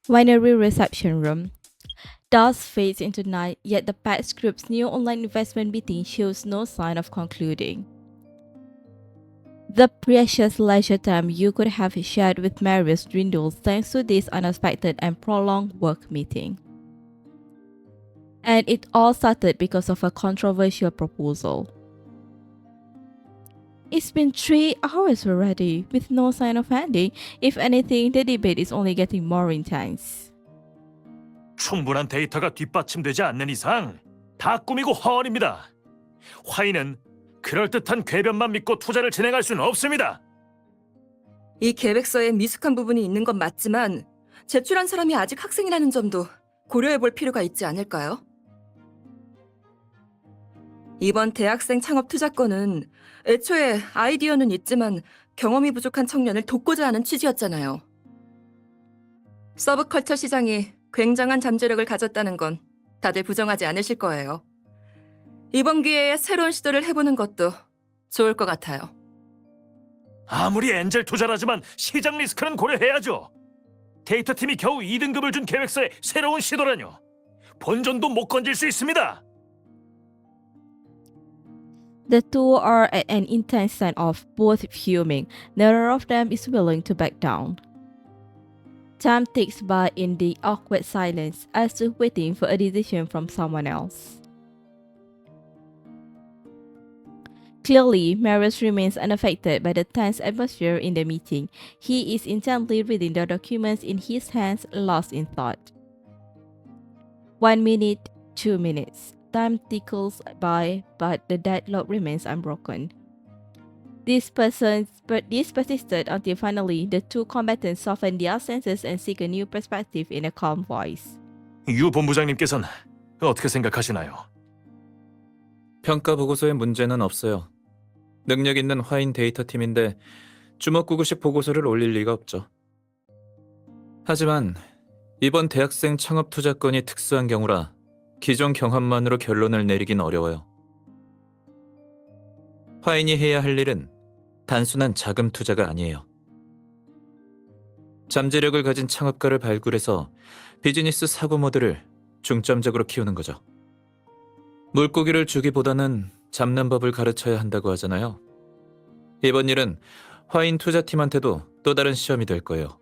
Winery reception room. Dusk fades into night, yet the Pax Group's new online investment meeting shows no sign of concluding. The precious leisure time you could have shared with Marius dwindles thanks to this unexpected and prolonged work meeting. And it all started because of a controversial proposal. It's been 3 hours already, with no sign of ending. If anything, the debate is only getting more intense. 충분한 데이터가 뒷받침되지 않는 이상 다 꾸미고 허언입니다. 화인은 그럴듯한 궤변만 믿고 투자를 진행할 수는 없습니다. 이 계획서에 미숙한 부분이 있는 건 맞지만 제출한 사람이 아직 학생이라는 점도 고려해볼 필요가 있지 않을까요? 이번 대학생 창업 투자건은 애초에 아이디어는 있지만 경험이 부족한 청년을 돕고자 하는 취지였잖아요. 서브컬처 시장이 굉장한 잠재력을 가졌다는 건 다들 부정하지 않으실 거예요. 이번 기회에 새로운 시도를 해보는 것도 좋을 것 같아요. 아무리 엔젤 투자라지만 시장 리스크는 고려해야죠. 데이터팀이 겨우 2등급을 준 계획서에 새로운 시도라뇨. 본전도 못 건질 수 있습니다. The two are at an intense standoff, both fuming. Neither of them is willing to back down. Time ticks by in the awkward silence, as if waiting for a decision from someone else. Clearly, Marius remains unaffected by the tense atmosphere in the meeting. He is intently reading the documents in his hands, lost in thought. 1 minute, 2 minutes. Time tickles by, but the deadlock remains unbroken. This persisted until finally the two combatants soften their senses and seek a new perspective in a calm voice. 유 본부장님께서는 어떻게 생각하시나요? 평가 보고서에 문제는 없어요. 능력 있는 화인 데이터 팀인데 주먹구구식 보고서를 올릴 리가 없죠. 하지만 이번 대학생 창업 투자건이 특수한 경우라 기존 경험만으로 결론을 내리긴 어려워요. 화인이 해야 할 일은 단순한 자금 투자가 아니에요. 잠재력을 가진 창업가를 발굴해서 비즈니스 사고 모델을 중점적으로 키우는 거죠. 물고기를 주기보다는 잡는 법을 가르쳐야 한다고 하잖아요. 이번 일은 화인 투자팀한테도 또 다른 시험이 될 거예요.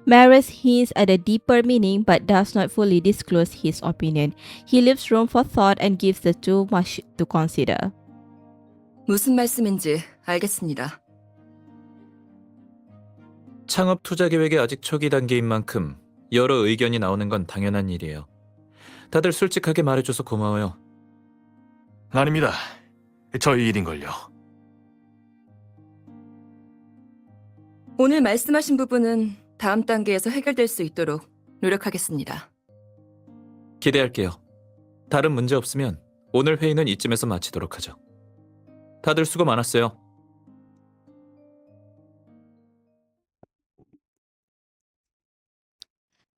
Marius hints at a deeper meaning but does not fully disclose his opinion. He leaves room for thought and gives the two much to consider. 무슨 말씀인지 알겠습니다. 창업 투자 계획이 아직 초기 단계인 만큼 여러 의견이 나오는 건 당연한 일이에요. 다들 솔직하게 말해줘서 고마워요. 아닙니다. 저희 일인걸요. 오늘 말씀하신 부분은 다음 단계에서 해결될 수 있도록 노력하겠습니다. 기대할게요. 다른 문제 없으면 오늘 회의는 이쯤에서 마치도록 하죠. 다들 수고 많았어요.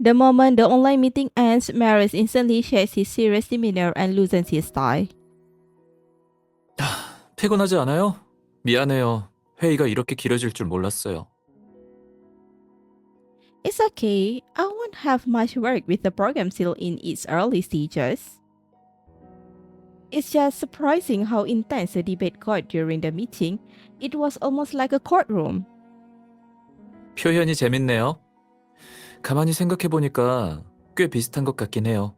The moment the online meeting ends, Marius instantly shakes his serious demeanor and loosens his tie. 피곤하지 않아요? 미안해요. 회의가 이렇게 길어질 줄 몰랐어요. It's okay. I won't have much work with the program still in its early stages. It's just surprising how intense the debate got during the meeting. It was almost like a courtroom. 표현이 재밌네요. 가만히 생각해보니까 꽤 비슷한 것 같긴 해요.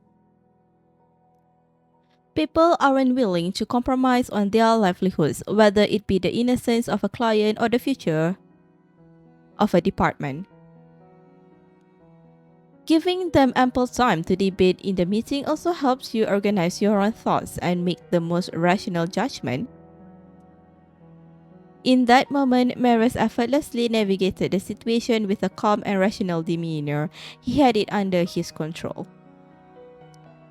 People aren't willing to compromise on their livelihoods, whether it be the innocence of a client or the future of a department. Giving them ample time to debate in the meeting also helps you organize your own thoughts and make the most rational judgment. In that moment, Marius effortlessly navigated the situation with a calm and rational demeanor. He had it under his control.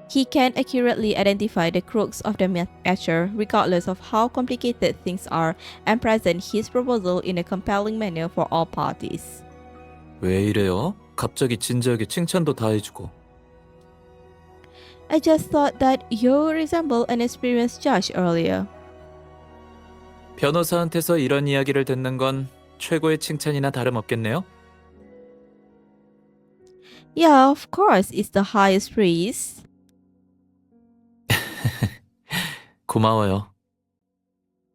He can accurately identify the crux of the matter, regardless of how complicated things are, and present his proposal in a compelling manner for all parties. 왜 이래요? 갑자기 진지하게 칭찬도 다 해주고. I just thought that you resemble an experienced judge earlier. 변호사한테서 이런 이야기를 듣는 건 최고의 칭찬이나 다름없겠네요? Yeah, of course, it's the highest praise. 고마워요.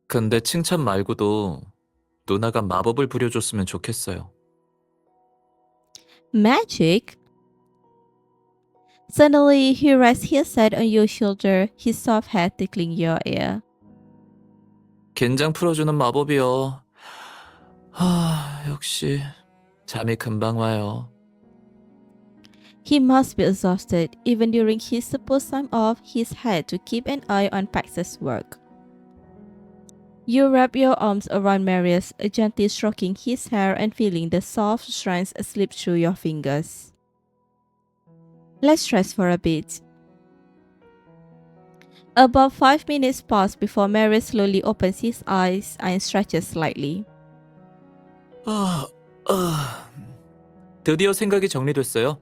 근데 칭찬 말고도 누나가 마법을 부려줬으면 좋겠어요. Magic? Suddenly, he rests his head on your shoulder, his soft head tickling your ear. 긴장 풀어주는 마법이요. 역시 잠이 금방 와요. He must be exhausted. Even during his supposed time off, he's had to keep an eye on Pax's work. You wrap your arms around Marius, gently stroking his hair and feeling the soft strands slip through your fingers. Let's rest for a bit. About 5 minutes pass before Marius slowly opens his eyes and stretches slightly. 드디어 생각이 정리됐어요.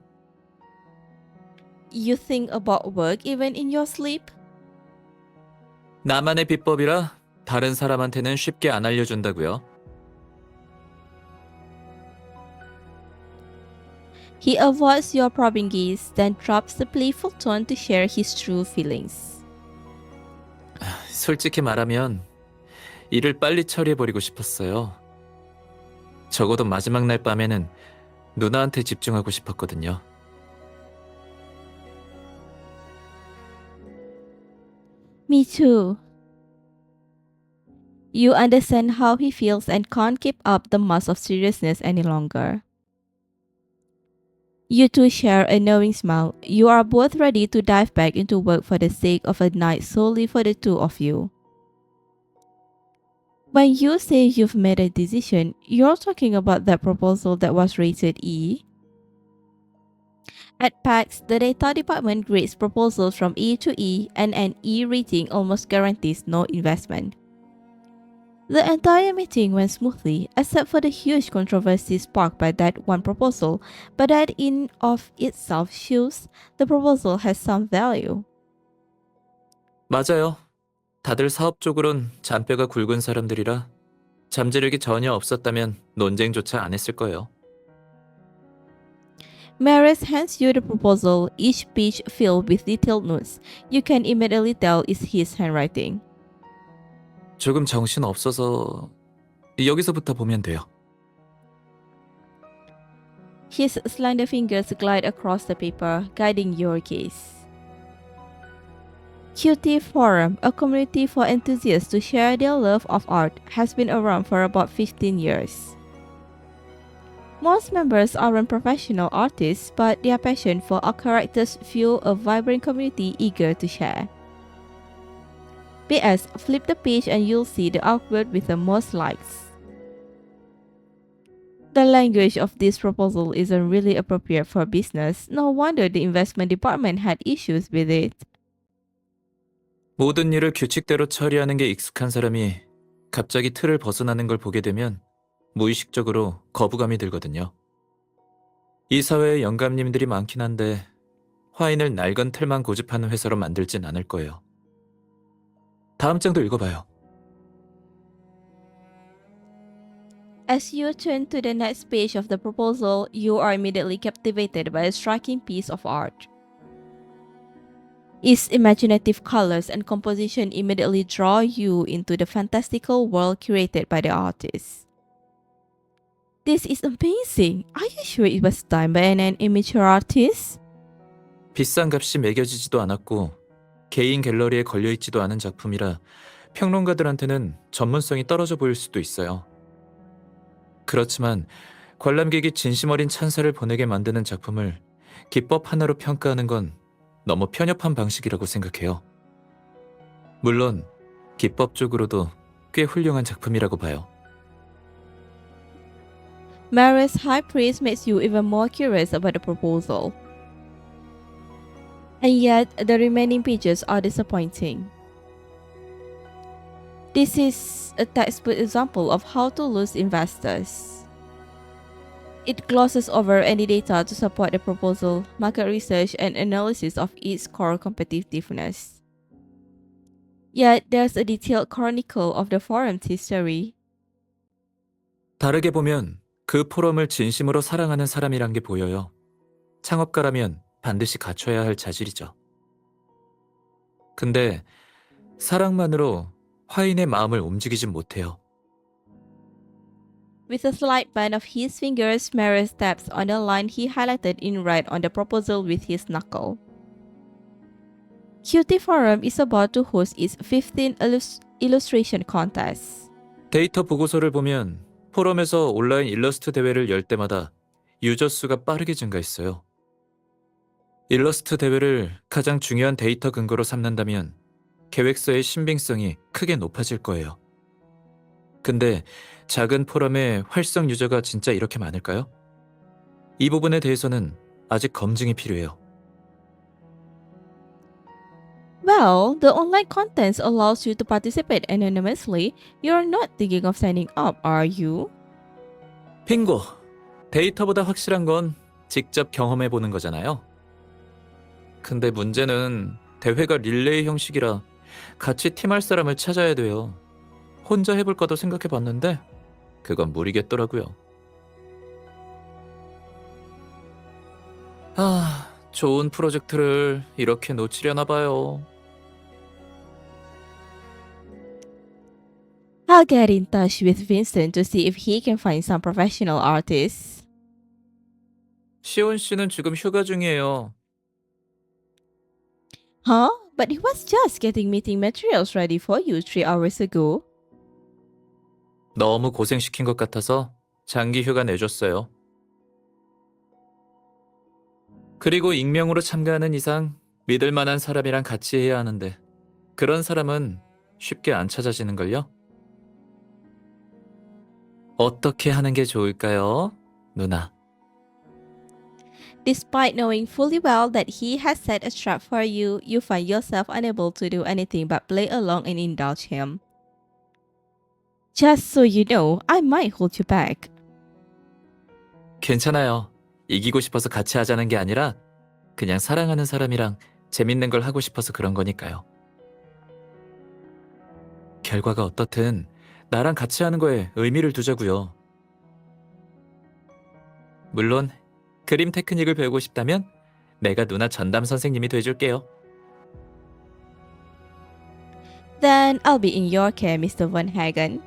You think about work even in your sleep? 나만의 비법이라 다른 사람한테는 쉽게 안 알려준다고요. He avoids your probing gaze, then drops the playful tone to share his true feelings. 솔직히 말하면 일을 빨리 처리해버리고 싶었어요. 적어도 마지막 날 밤에는 누나한테 집중하고 싶었거든요. Me too. You understand how he feels and can't keep up the mask of seriousness any longer. You two share a knowing smile. You are both ready to dive back into work for the sake of a night solely for the two of you. When you say you've made a decision, you're talking about that proposal that was rated E? At PAX, the data department grades proposals from E to E, and an E rating almost guarantees no investment. The entire meeting went smoothly, except for the huge controversy sparked by that one proposal, but that in of itself shows the proposal has some value. 맞아요. 다들 사업적으론 잔뼈가 굵은 사람들이라 잠재력이 전혀 없었다면 논쟁조차 안 했을 거예요. Marius hands you the proposal, each page filled with detailed notes. You can immediately tell it's his handwriting. 조금 정신 없어서 여기서부터 보면 돼요. His slender fingers glide across the paper, guiding your gaze. QT Forum, a community for enthusiasts to share their love of art, has been around for about 15 years. Most members aren't professional artists, but their passion for art characters fuel a vibrant community eager to share. PS, flip the page and you'll see the artwork with the most likes. The language of this proposal isn't really appropriate for business. No wonder the investment department had issues with it. 모든 일을 규칙대로 처리하는 게 익숙한 사람이 갑자기 틀을 벗어나는 걸 보게 되면 무의식적으로 거부감이 들거든요. 이 사회에 영감님들이 많긴 한데 화인을 낡은 틀만 고집하는 회사로 만들진 않을 거예요. 다음 장도 읽어봐요. As you turn to the next page of the proposal, you are immediately captivated by a striking piece of art. Its imaginative colors and composition immediately draw you into the fantastical world created by the artist. This is amazing. Are you sure it was done by an amateur artist? 비싼 값이 매겨지지도 않았고 개인 갤러리에 걸려있지도 않은 작품이라 평론가들한테는 전문성이 떨어져 보일 수도 있어요. 그렇지만 관람객이 진심 어린 찬사를 보내게 만드는 작품을 기법 하나로 평가하는 건 너무 편협한 방식이라고 생각해요. 물론 기법적으로도 꽤 훌륭한 작품이라고 봐요. Marius' high praise makes you even more curious about the proposal. And yet, the remaining pages are disappointing. This is a textbook example of how to lose investors. It glosses over any data to support the proposal, market research, and analysis of its core competitiveness. Yet, there's a detailed chronicle of the forum's history. 다르게 보면 그 포럼을 진심으로 사랑하는 사람이란 게 보여요. 창업가라면 반드시 갖춰야 할 자질이죠. 근데 사랑만으로 화인의 마음을 움직이진 못해요. With a slight bend of his fingers, Marius taps on the line he highlighted in red on the proposal with his knuckle. Cutie Forum is about to host its 15th illustration contest. 데이터 보고서를 보면 포럼에서 온라인 일러스트 대회를 열 때마다 유저 수가 빠르게 증가했어요. 일러스트 대회를 가장 중요한 데이터 근거로 삼는다면 계획서의 신빙성이 크게 높아질 거예요. 근데 작은 포럼의 활성 유저가 진짜 이렇게 많을까요? 이 부분에 대해서는 아직 검증이 필요해요. Well, the online contest allows you to participate anonymously. You're not thinking of signing up, are you? 빙고! 데이터보다 확실한 건 직접 경험해보는 거잖아요. 근데 문제는 대회가 릴레이 형식이라 같이 팀할 사람을 찾아야 돼요. 혼자 해볼까도 생각해봤는데 그건 무리겠더라고요. 좋은 프로젝트를 이렇게 놓치려나 봐요. I'll get in touch with Vincent to see if he can find some professional artists. 시온 씨는 지금 휴가 중이에요. Huh? But he was just getting meeting materials ready for you 3 hours ago. 너무 고생시킨 것 같아서 장기 휴가 내줬어요. 그리고 익명으로 참가하는 이상 믿을 만한 사람이랑 같이 해야 하는데 그런 사람은 쉽게 안 찾아지는걸요? 어떻게 하는 게 좋을까요, 누나? Despite knowing fully well that he has set a trap for you, you find yourself unable to do anything but play along and indulge him. Just so you know, I might hold you back. 괜찮아요. 이기고 싶어서 같이 하자는 게 아니라 그냥 사랑하는 사람이랑 재밌는 걸 하고 싶어서 그런 거니까요. 결과가 어떻든 나랑 같이 하는 거에 의미를 두자고요. 물론 그림 테크닉을 배우고 싶다면 내가 누나 전담 선생님이 돼줄게요. Then I'll be in your care, Mr. Von Hagen.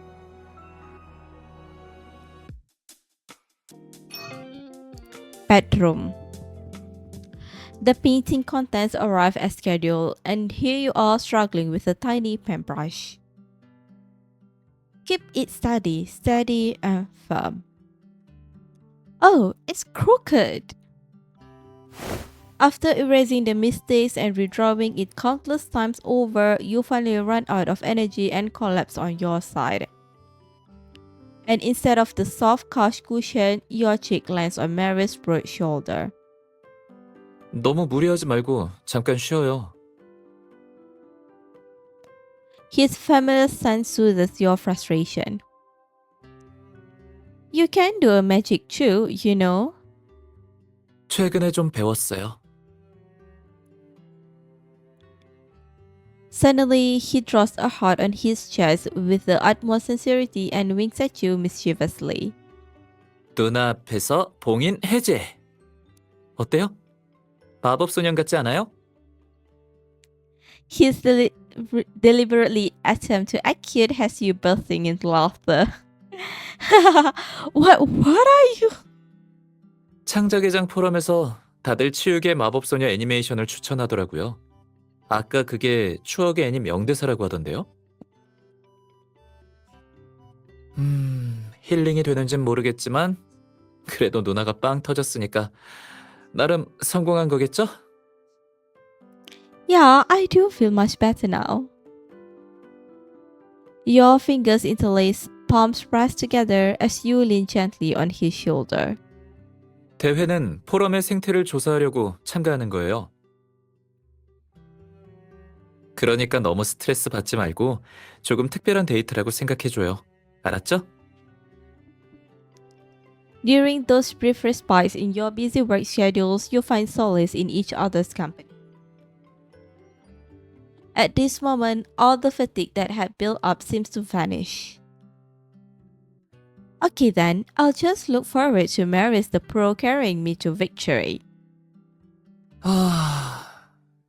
Bedroom. The painting contents arrive as scheduled, and here you are struggling with a tiny paintbrush. Keep it steady and firm. Oh, it's crooked! After erasing the mistakes and redrawing it countless times over, you finally run out of energy and collapse on your side. And instead of the soft couch cushion, your cheek lands on Marius' broad shoulder. 너무 무리하지 말고 잠깐 쉬어요. His familiar scent soothes your frustration. You can do a magic too, you know. 최근에 좀 배웠어요. Suddenly, he draws a heart on his chest with the utmost sincerity and winks at you mischievously. 누나 앞에서 봉인 해제. 어때요? 마법소년 같지 않아요? His deliberately attempt to act cute has you bursting into laughter. What are you? 창작의장 포럼에서 다들 치우개 마법소녀 애니메이션을 추천하더라고요. 아까 그게 추억의 애니 명대사라고 하던데요? 힐링이 되는진 모르겠지만 그래도 누나가 빵 터졌으니까 나름 성공한 거겠죠? Yeah, I do feel much better now. Your fingers interlace, palms pressed together as you lean gently on his shoulder. 대회는 포럼의 생태를 조사하려고 참가하는 거예요. 그러니까 너무 스트레스 받지 말고 조금 특별한 데이트라고 생각해줘요. 알았죠? During those brief respites in your busy work schedules, you find solace in each other's company. At this moment, all the fatigue that had built up seems to vanish. Okay then, I'll just look forward to Marius the Pro carrying me to victory.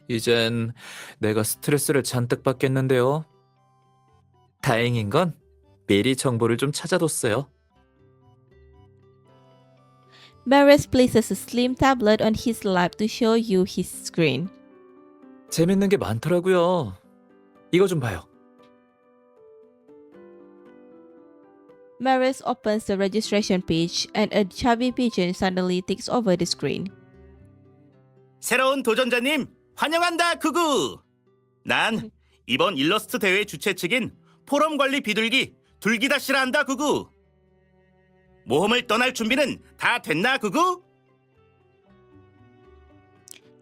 이젠 내가 스트레스를 잔뜩 받겠는데요. 다행인 건 미리 정보를 좀 찾아뒀어요. Marius places a slim tablet on his lap to show you his screen. 재밌는 게 많더라고요. 이거 좀 봐요. Marius opens the registration page and a chubby pigeon suddenly takes over the screen. 새로운 도전자님 환영한다 구구. 난 이번 일러스트 대회 주최 측인 포럼 관리 비둘기 둘기다시라 한다 구구. 모험을 떠날 준비는 다 됐나 구구?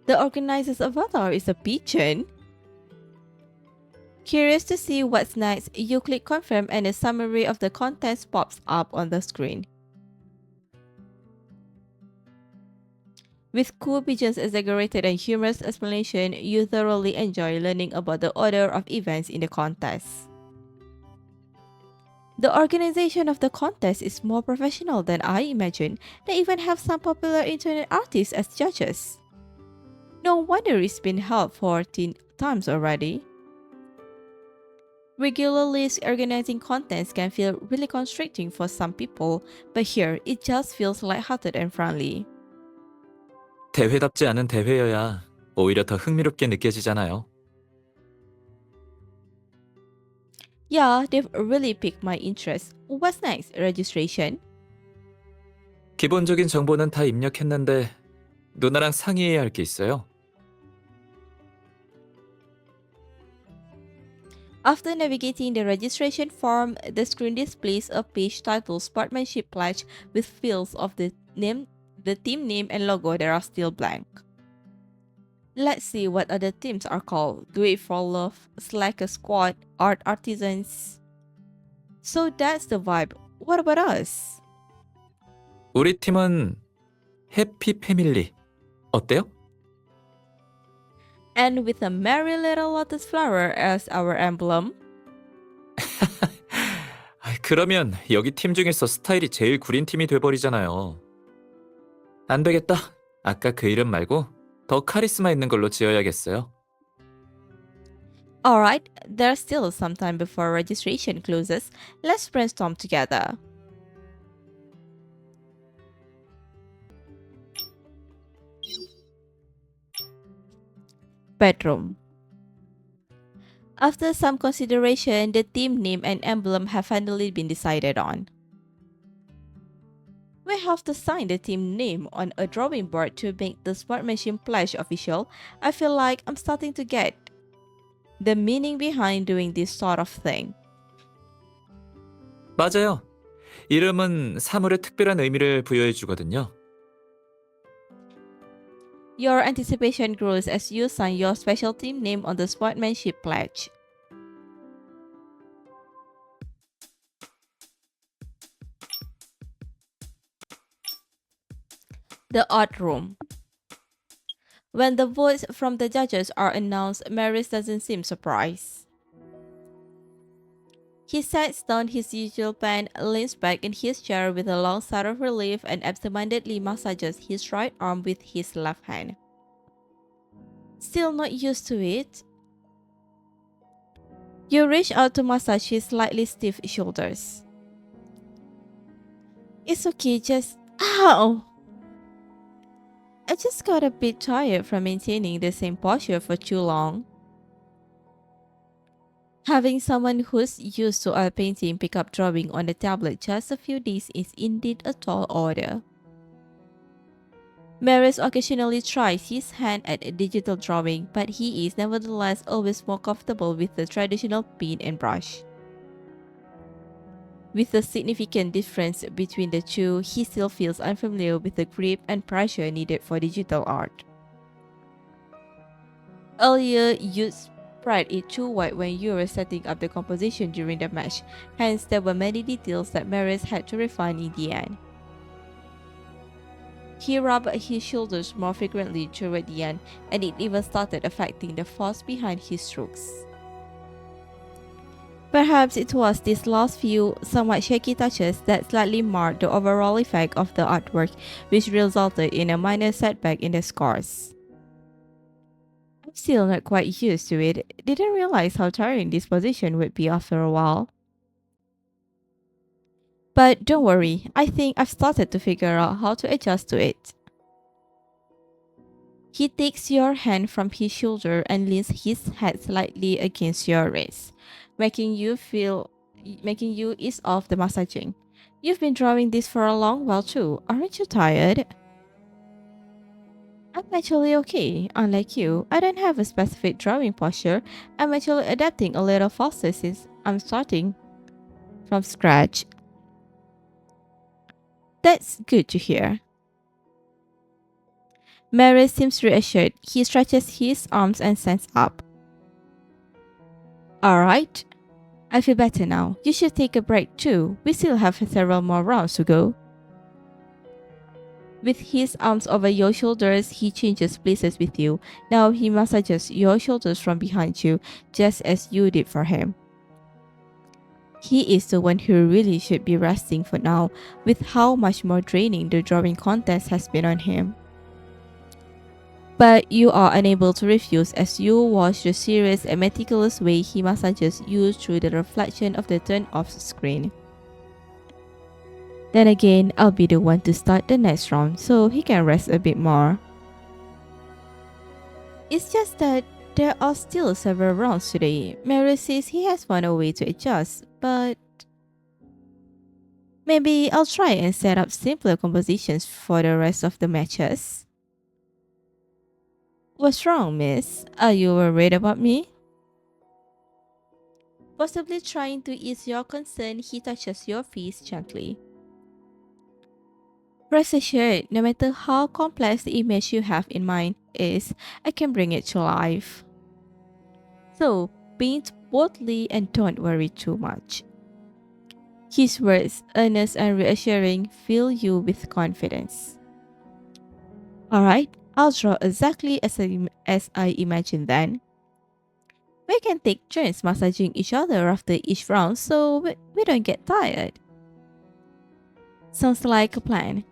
The organizer's avatar is a pigeon. Curious to see what's next, you click confirm and a summary of the contest pops up on the screen. With cool pigeons' exaggerated and humorous explanation, you thoroughly enjoy learning about the order of events in the contest. The organization of the contest is more professional than I imagined. They even have some popular internet artists as judges. No wonder it's been held 14 times already. Regularly organizing contests can feel really constricting for some people, but here it just feels lighthearted and friendly. 대회답지 않은 대회여야 오히려 더 흥미롭게 느껴지잖아요. Yeah, they've really piqued my interest. What's next? Registration? 기본적인 정보는 다 입력했는데 누나랑 상의해야 할 게 있어요. After navigating the registration form, the screen displays a page titled Sportsmanship Pledge with fields of the team name and logo that are still blank. Let's see what other teams are called. Do It for Love, Slacker Squad, Art Artisans. So that's the vibe. What about us? 우리 팀은 해피 패밀리. 어때요? And with a merry little lotus flower as our emblem. 그러면 여기 팀 중에서 스타일이 제일 구린 팀이 돼버리잖아요. 안 되겠다. 아까 그 이름 말고 더 카리스마 있는 걸로 지어야겠어요. Alright, there's still some time before registration closes. Let's brainstorm together. Bedroom. After some consideration, the team name and emblem have finally been decided on. We have to sign the team name on a drawing board to make the Sportsmanship Pledge official. I feel like I'm starting to get the meaning behind doing this sort of thing. 맞아요. 이름은 사물에 특별한 의미를 부여해 주거든요. Your anticipation grows as you sign your special team name on the Sportsmanship Pledge. The Art Room. When the votes from the judges are announced, Marius doesn't seem surprised. He sets down his usual pen, leans back in his chair with a long sigh of relief, and absentmindedly massages his right arm with his left hand. Still not used to it? You reach out to massage his slightly stiff shoulders. It's okay, just... Ow! I just got a bit tired from maintaining the same posture for too long. Having someone who's used to oil painting pick up drawing on the tablet just a few days is indeed a tall order. Marius occasionally tries his hand at digital drawing, but he is nevertheless always more comfortable with the traditional pen and brush. With the significant difference between the two, he still feels unfamiliar with the grip and pressure needed for digital art. Earlier, you spread it too wide when you were setting up the composition during the match, hence there were many details that Marius had to refine in the end. He rubbed his shoulders more frequently toward the end, and it even started affecting the force behind his strokes. Perhaps it was these last few, somewhat shaky touches that slightly marred the overall effect of the artwork, which resulted in a minor setback in the scores. Still not quite used to it. Didn't realize how tiring this position would be after a while. But don't worry, I think I've started to figure out how to adjust to it. He takes your hand from his shoulder and leans his head slightly against your wrist, making you ease off the massaging. You've been drawing this for a long while too. Aren't you tired? I'm actually okay. Unlike you, I don't have a specific drawing posture. I'm actually adapting a little faster since I'm starting from scratch. That's good to hear. Marius seems reassured. He stretches his arms and stands up. Alright, I feel better now. You should take a break too. We still have several more rounds to go. With his arms over your shoulders, he changes places with you. Now he massages your shoulders from behind you, just as you did for him. He is the one who really should be resting for now, with how much more draining the drawing contest has been on him. But you are unable to refuse as you watch the serious and meticulous way he massages you through the reflection of the turned-off screen. Then again, I'll be the one to start the next round so he can rest a bit more. It's just that there are still several rounds today. Marius says he has found a way to adjust, but maybe I'll try and set up simpler compositions for the rest of the matches. What's wrong, miss? Are you worried about me? Possibly trying to ease your concern, he touches your face gently. Rest assured, no matter how complex the image you have in mind is, I can bring it to life. So, paint boldly and don't worry too much. His words, earnest and reassuring, fill you with confidence. Alright, I'll draw exactly as I imagined then. We can take turns massaging each other after each round so we don't get tired. Sounds like a plan.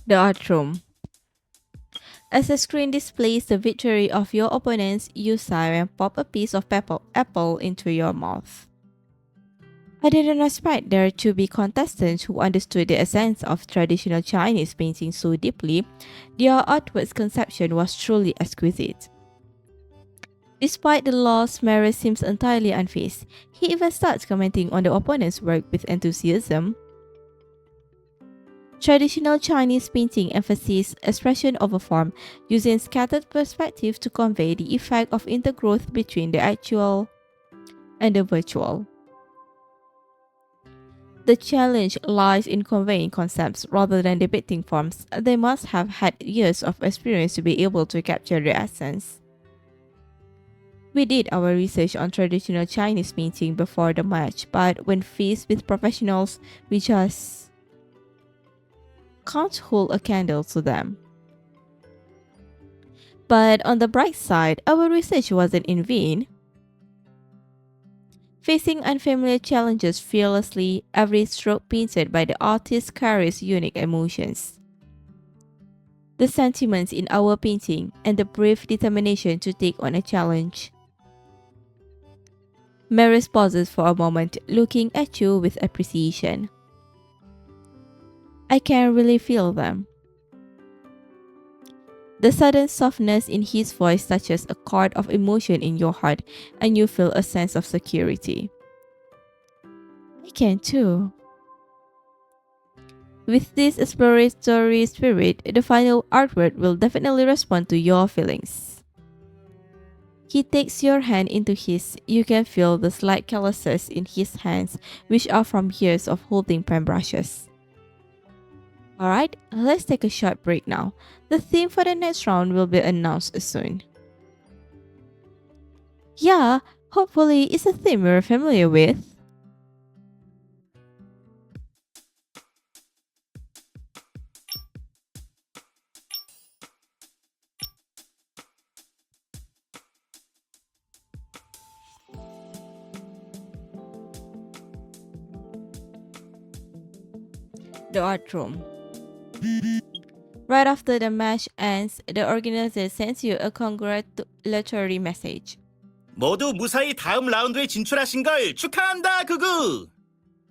The art room. As the screen displays the victory of your opponents, you sigh and pop a piece of apple into your mouth. I didn't expect there to be contestants who understood the essence of traditional Chinese painting so deeply. Their artwork's conception was truly exquisite. Despite the loss, Marius seems entirely unfazed. He even starts commenting on the opponent's work with enthusiasm. Traditional Chinese painting emphasizes expression over form, using scattered perspective to convey the effect of intergrowth between the actual and the virtual. The challenge lies in conveying concepts rather than depicting forms. They must have had years of experience to be able to capture the essence. We did our research on traditional Chinese painting before the match, but when faced with professionals, we just can't hold a candle to them. But on the bright side, our research wasn't in vain. Facing unfamiliar challenges fearlessly, every stroke painted by the artist carries unique emotions. The sentiments in our painting and the brave determination to take on a challenge. Marius pauses for a moment, looking at you with appreciation. I can really feel them. The sudden softness in his voice touches a chord of emotion in your heart, and you feel a sense of security. I can too. With this exploratory spirit, the final artwork will definitely respond to your feelings. He takes your hand into his. You can feel the slight calluses in his hands, which are from years of holding pen brushes. Alright, let's take a short break now. The theme for the next round will be announced soon. Yeah, hopefully it's a theme we're familiar with. The art room. Right after the match ends, the organizer sends you a congratulatory message. 모두 무사히 다음 라운드에 진출하신 걸 축하한다 그구.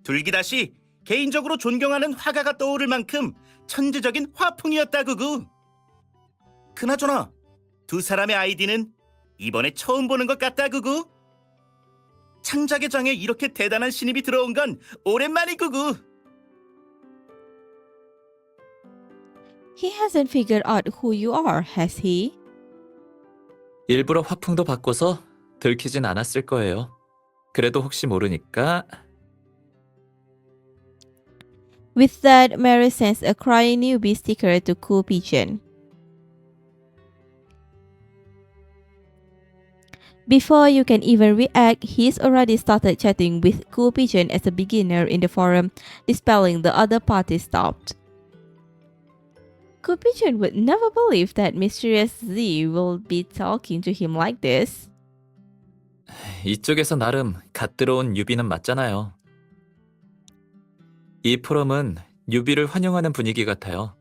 둘기다시 개인적으로 존경하는 화가가 떠오를 만큼 천재적인 화풍이었다 그구. 그나저나 두 사람의 아이디는 이번에 처음 보는 것 같다 그구. 창작의 장에 이렇게 대단한 신입이 들어온 건 오랜만이 그구. He hasn't figured out who you are, has he? 일부러 화풍도 바꿔서 들키진 않았을 거예요. 그래도 혹시 모르니까 With that, Marius sends a crying newbie sticker to Cool Pigeon. Before you can even react, he's already started chatting with Cool Pigeon as a beginner in the forum, dispelling the other party's doubt. Cool Pigeon would never believe that Mysterious Z will be talking to him like this. 이쪽에서 나름 갓 들어온 뉴비는 맞잖아요. 이 포럼은 뉴비를 환영하는 분위기 같아요.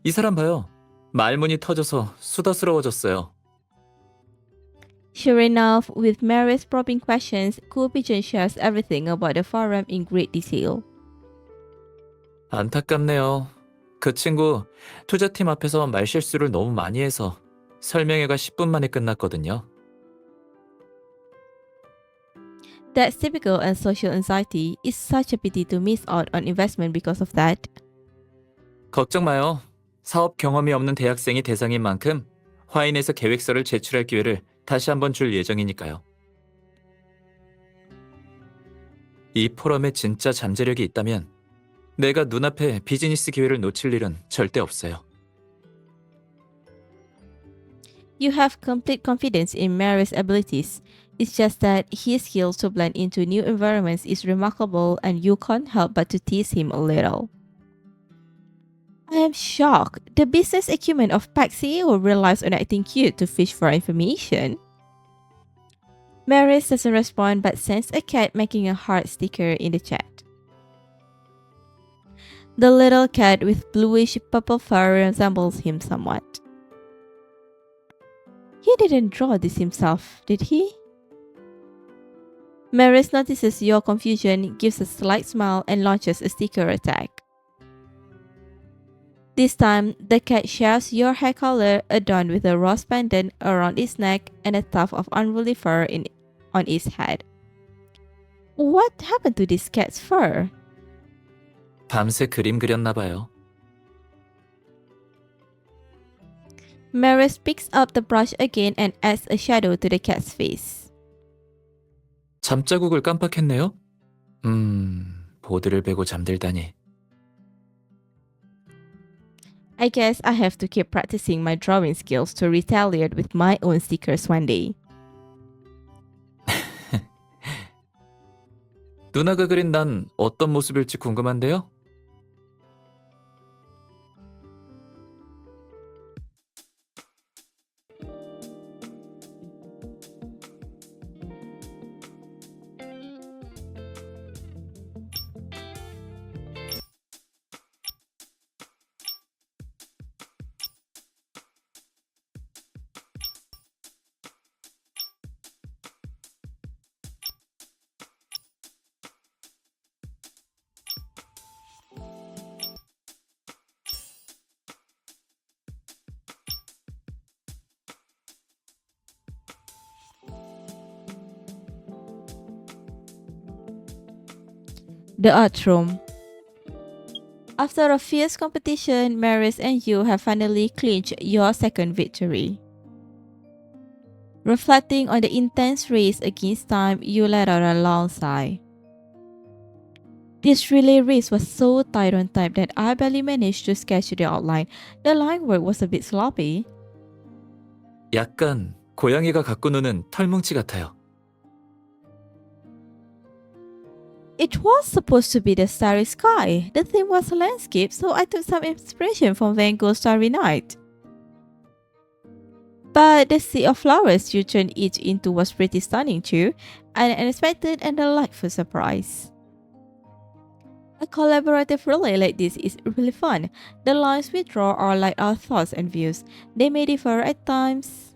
이 사람 봐요. 말문이 터져서 수다스러워졌어요. Sure enough, with Marius probing questions, Cool Pigeon shares everything about the forum in great detail. 안타깝네요. 그 친구 투자팀 앞에서 말실수를 너무 많이 해서 설명회가 10분 만에 끝났거든요. That's typical and social anxiety. It's such a pity to miss out on investment because of that. 걱정 마요. 사업 경험이 없는 대학생이 대상인 만큼 화인에서 계획서를 제출할 기회를 다시 한번 줄 예정이니까요. 이 포럼에 진짜 잠재력이 있다면 내가 눈앞에 비즈니스 기회를 놓칠 일은 절대 없어요. You have complete confidence in Marius' abilities. It's just that his skills to blend into new environments is remarkable and you can't help but to tease him a little. I am shocked. The business acumen of PAC CEO relies on acting cute to fish for information. Marius doesn't respond but sends a cat making a heart sticker in the chat. The little cat with bluish purple fur resembles him somewhat. He didn't draw this himself, did he? Marius notices your confusion, gives a slight smile, and launches a sticker attack. This time, the cat shares your hair color adorned with a rose pendant around its neck and a tuft of unruly fur on its head. What happened to this cat's fur? 밤새 그림 그렸나 봐요. Marius picks up the brush again and adds a shadow to the cat's face. 잠자국을 깜빡했네요. 보드를 베고 잠들다니. I guess I have to keep practicing my drawing skills to retaliate with my own stickers one day. 누나가 그린 난 어떤 모습일지 궁금한데요? The art room. After a fierce competition, Marius and you have finally clinched your second victory. Reflecting on the intense race against time, you let out a long sigh. This relay race was so tight on time that I barely managed to sketch the outline. The line work was a bit sloppy. 약간 고양이가 갖고 노는 털뭉치 같아요. It was supposed to be the starry sky. The theme was a landscape, so I took some inspiration from Van Gogh's Starry Night. But the sea of flowers you turned each into was pretty stunning too, an unexpected and delightful surprise. A collaborative relay like this is really fun. The lines we draw are like our thoughts and views. They may differ at times,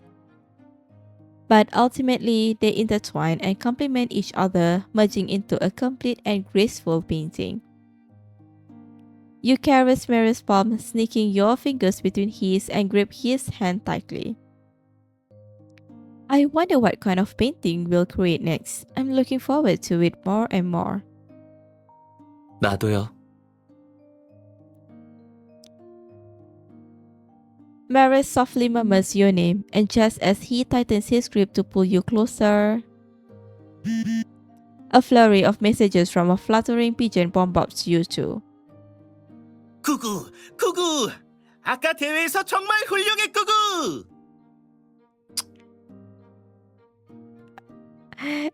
but ultimately they intertwine and complement each other, merging into a complete and graceful painting. You caress Mary's palm, sneaking your fingers between his and grip his hand tightly. I wonder what kind of painting we'll create next. I'm looking forward to it more and more. 나도요. Marius softly murmurs your name, and just as he tightens his grip to pull you closer, a flurry of messages from a fluttering pigeon bombards you too. 구구, 구구. 아까 대회에서 정말 훌륭해, 구구.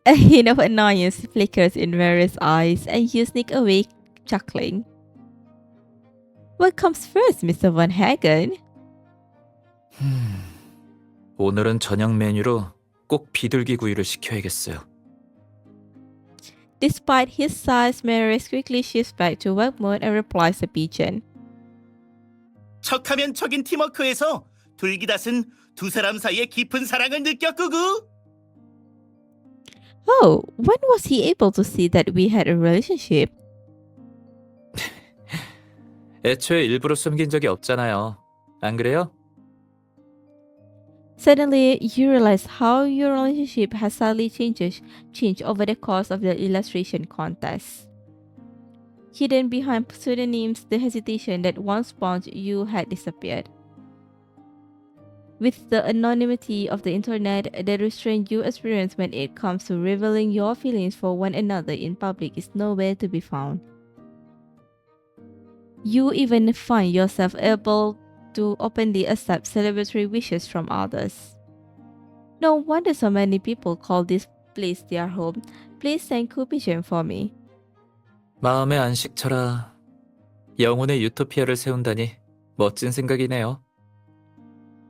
A hint of annoyance flickers in Marius' eyes, and you sneak away, chuckling. What comes first, Mr. Von Hagen? 오늘은 저녁 메뉴로 꼭 비둘기 구이를 시켜야겠어요. Despite his size, Marius quickly shifts back to work mode and replies the pigeon. 척하면 척인 팀워크에서 둘기닷은 두 사람 사이의 깊은 사랑을 느껴, 구구. Oh, when was he able to see that we had a relationship? 애초에 일부러 숨긴 적이 없잖아요. 안 그래요? Suddenly, you realize how your relationship has suddenly changed over the course of the illustration contest. Hidden behind pseudonyms, the hesitation that once spawned you had disappeared. With the anonymity of the internet, the restraint you experience when it comes to revealing your feelings for one another in public is nowhere to be found. You even find yourself able to openly accept celebratory wishes from others. No wonder so many people call this place their home. Please send Kupision for me. 마음의 안식처라 영혼의 유토피아를 세운다니 멋진 생각이네요.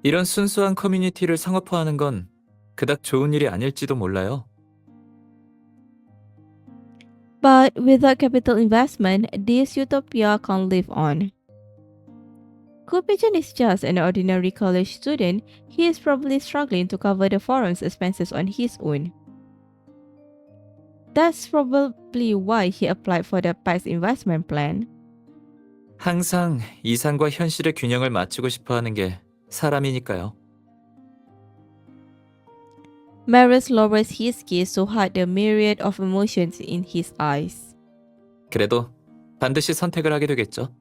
이런 순수한 커뮤니티를 상업화하는 건 그닥 좋은 일이 아닐지도 몰라요. But without capital investment, this utopia can't live on. Kupijan is just an ordinary college student. He is probably struggling to cover the forum's expenses on his own. That's probably why he applied for the PAX investment plan. 항상 이상과 현실의 균형을 맞추고 싶어 하는 게 사람이니까요. Marius lowers his gaze to hide the myriad of emotions in his eyes. 그래도 반드시 선택을 하게 되겠죠.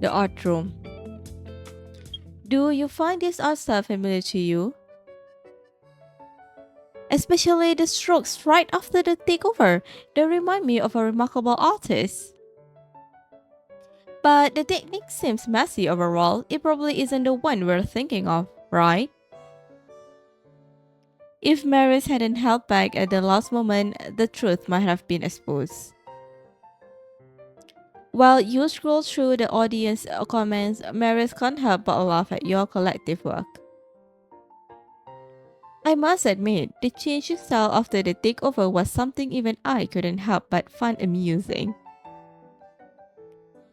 The art room. Do you find this art style familiar to you? Especially the strokes right after the takeover. They remind me of a remarkable artist. But the technique seems messy overall. It probably isn't the one we're thinking of, right? If Marius hadn't held back at the last moment, the truth might have been exposed. While you scroll through the audience comments, Marius can't help but laugh at your collective work. I must admit, the change in style after the takeover was something even I couldn't help but find amusing.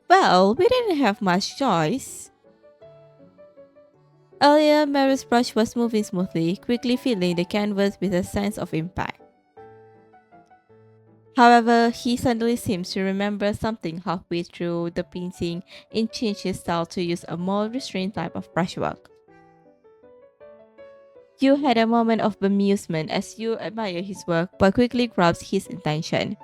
Well, we didn't have much choice. Earlier, Marius' brush was moving smoothly, quickly filling the canvas with a sense of impact. However, he suddenly seems to remember something halfway through the painting and changed his style to use a more restrained type of brushwork. You had a moment of bemusement as you admire his work but quickly grasped his intention.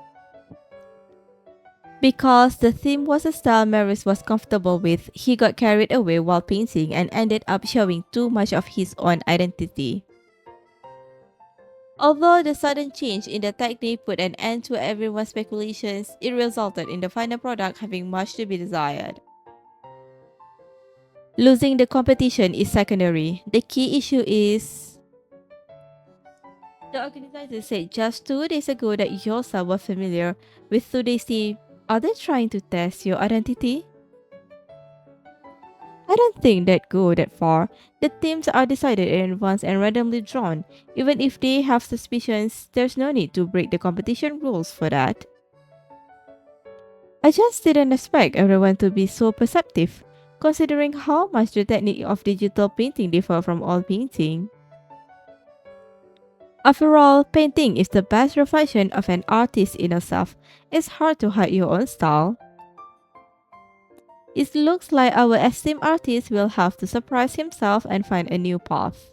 Because the theme was a style Marius was comfortable with, he got carried away while painting and ended up showing too much of his own identity. Although the sudden change in the technique put an end to everyone's speculations, it resulted in the final product having much to be desired. Losing the competition is secondary. The key issue is the organizers said just 2 days ago that your style was familiar with today's theme. Are they trying to test your identity? I don't think that go that far. The teams are decided in advance and randomly drawn. Even if they have suspicions, there's no need to break the competition rules for that. I just didn't expect everyone to be so perceptive, considering how much the technique of digital painting differ from oil painting. After all, painting is the best reflection of an artist's inner self. It's hard to hide your own style. It looks like our esteemed artist will have to surprise himself and find a new path.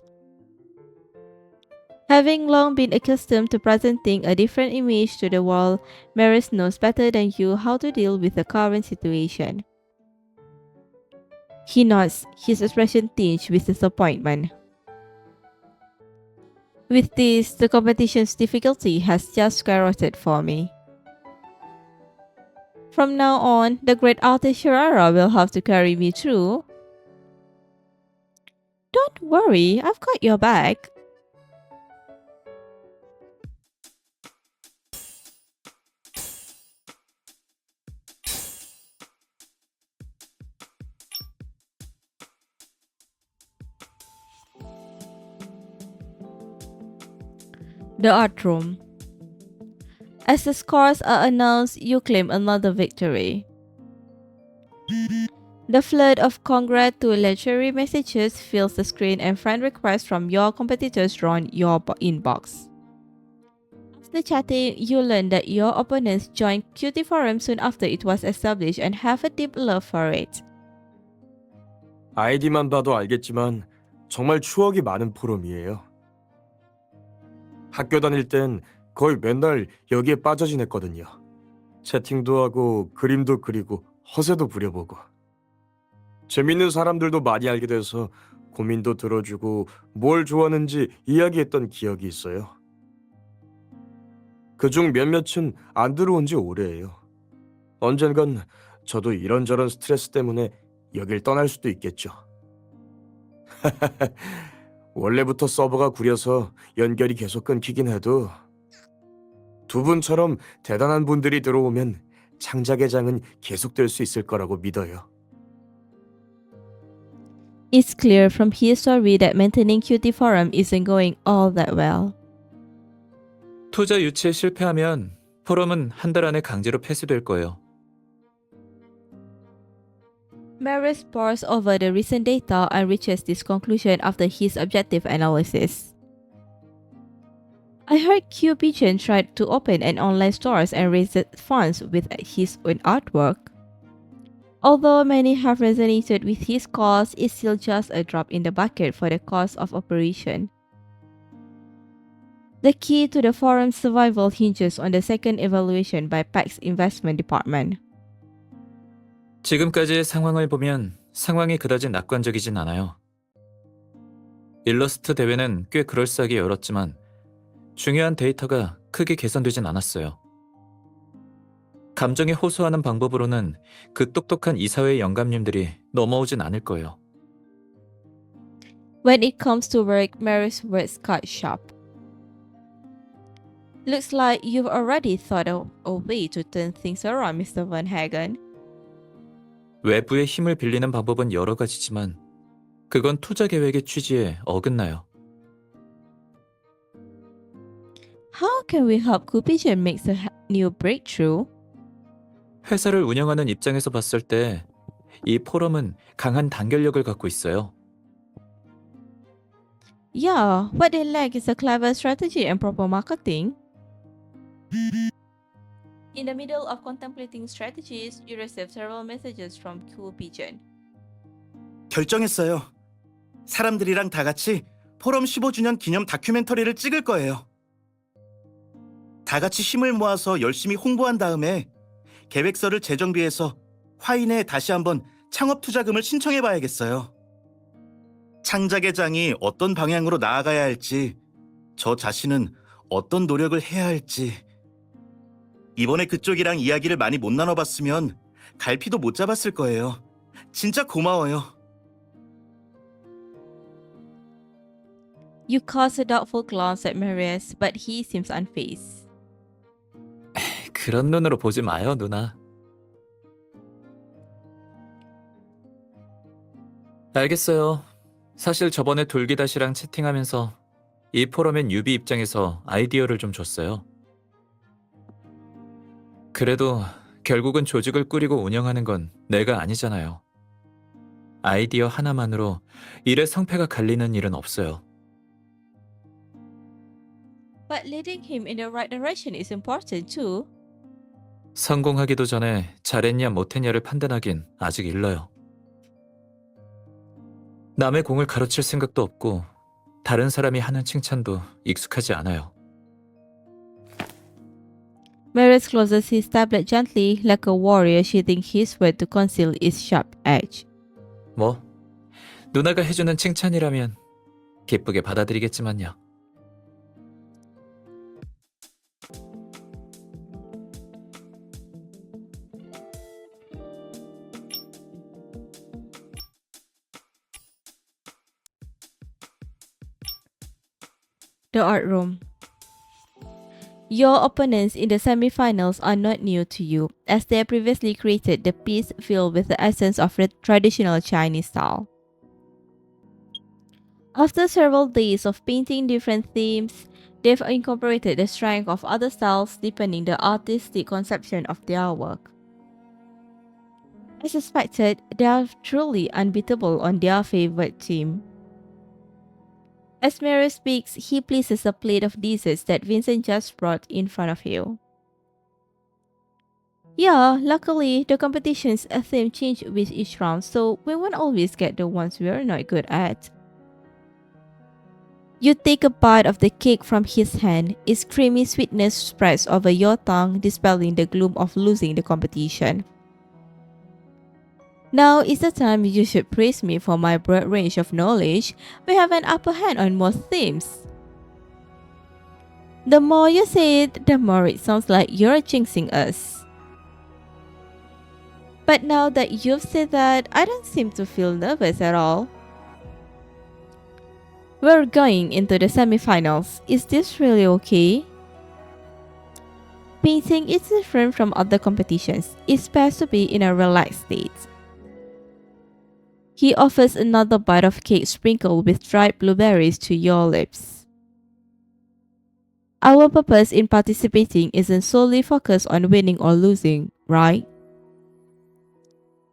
Having long been accustomed to presenting a different image to the world, Marius knows better than you how to deal with the current situation. He nods, his expression tinged with disappointment. With this, the competition's difficulty has just skyrocketed for me. From now on, the great artist Sharara will have to carry me through. Don't worry, I've got your back. The art room. As the scores are announced, you claim another victory. The flood of congratulatory messages fills the screen and friend requests from your competitors drawn your inbox. After chatting, you learn that your opponents joined Cutie Forum soon after it was established and have a deep love for it. 아이디만 봐도 알겠지만 정말 추억이 많은 포럼이에요. 학교 다닐 땐 거의 맨날 여기에 빠져 지냈거든요. 채팅도 하고 그림도 그리고 허세도 부려보고. 재밌는 사람들도 많이 알게 돼서 고민도 들어주고 뭘 좋아하는지 이야기했던 기억이 있어요. 그중 몇몇은 안 들어온 지 오래예요. 언젠간 저도 이런저런 스트레스 때문에 여길 떠날 수도 있겠죠. 원래부터 서버가 구려서 연결이 계속 끊기긴 해도 두 분처럼 대단한 분들이 들어오면 창작의 장은 계속될 수 있을 거라고 믿어요. It's clear from his story that maintaining Cutie Forum isn't going all that well. 투자 유치에 실패하면 포럼은 한 달 안에 강제로 폐쇄될 거예요. Marius pores over the recent data and reaches this conclusion after his objective analysis. I heard Q Pigeon tried to open an online store and raise funds with his own artwork. Although many have resonated with his cause, it's still just a drop in the bucket for the cost of operation. The key to the forum's survival hinges on the second evaluation by PAC's investment department. 지금까지의 상황을 보면 상황이 그다지 낙관적이진 않아요. 일러스트 대회는 꽤 그럴싸하게 열었지만 중요한 데이터가 크게 개선되진 않았어요. 감정에 호소하는 방법으로는 그 똑똑한 이사회 영감님들이 넘어오진 않을 거예요. When it comes to work, Marius works cut sharp. Looks like you've already thought of a way to turn things around, Mr. Van Hagen. 외부의 힘을 빌리는 방법은 여러 가지지만 그건 투자 계획의 취지에 어긋나요. How can we help Cupition make a new breakthrough? 회사를 운영하는 입장에서 봤을 때 이 포럼은 강한 단결력을 갖고 있어요. Yeah, what they lack is a clever strategy and proper marketing. In the middle of contemplating strategies, you receive several messages from Cupition. 결정했어요. 사람들이랑 다 같이 포럼 15주년 기념 다큐멘터리를 찍을 거예요. 다 같이 힘을 모아서 열심히 홍보한 다음에 계획서를 재정비해서 화인에 다시 한번 창업 투자금을 신청해 봐야겠어요. 창작의 장이 어떤 방향으로 나아가야 할지, 저 자신은 어떤 노력을 해야 할지. 이번에 그쪽이랑 이야기를 많이 못 나눠봤으면 갈피도 못 잡았을 거예요. 진짜 고마워요. You cast a doubtful glance at Marius, but he seems unfazed. 그런 눈으로 보지 마요, 누나. 알겠어요. 사실 저번에 돌기다시랑 채팅하면서 이 포럼엔 유비 입장에서 아이디어를 좀 줬어요. 그래도 결국은 조직을 꾸리고 운영하는 건 내가 아니잖아요. 아이디어 하나만으로 일의 성패가 갈리는 일은 없어요. But leading him in the right direction is important too. 성공하기도 전에 잘했냐 못했냐를 판단하긴 아직 일러요. 남의 공을 가로칠 생각도 없고 다른 사람이 하는 칭찬도 익숙하지 않아요. Marius closes his tablet gently, like a warrior sheathing his sword to conceal its sharp edge. 뭐 누나가 해주는 칭찬이라면 기쁘게 받아들이겠지만요. The art room. Your opponents in the semi-finals are not new to you, as they previously created the piece filled with the essence of the traditional Chinese style. After several days of painting different themes, they've incorporated the strength of other styles, deepening the artistic conception of their work. As expected, they are truly unbeatable on their favorite theme. As Marius speaks, he places a plate of desserts that Vincent just brought in front of you. Yeah, luckily, the competition's theme changed with each round, so we won't always get the ones we're not good at. You take a bite of the cake from his hand, its creamy sweetness spreads over your tongue, dispelling the gloom of losing the competition. Now is the time you should praise me for my broad range of knowledge. We have an upper hand on most themes. The more you say it, the more it sounds like you're jinxing us. But now that you've said that, I don't seem to feel nervous at all. We're going into the semifinals. Is this really okay? Painting is different from other competitions. It's best to be in a relaxed state. He offers another bite of cake sprinkled with dried blueberries to your lips. Our purpose in participating isn't solely focused on winning or losing, right?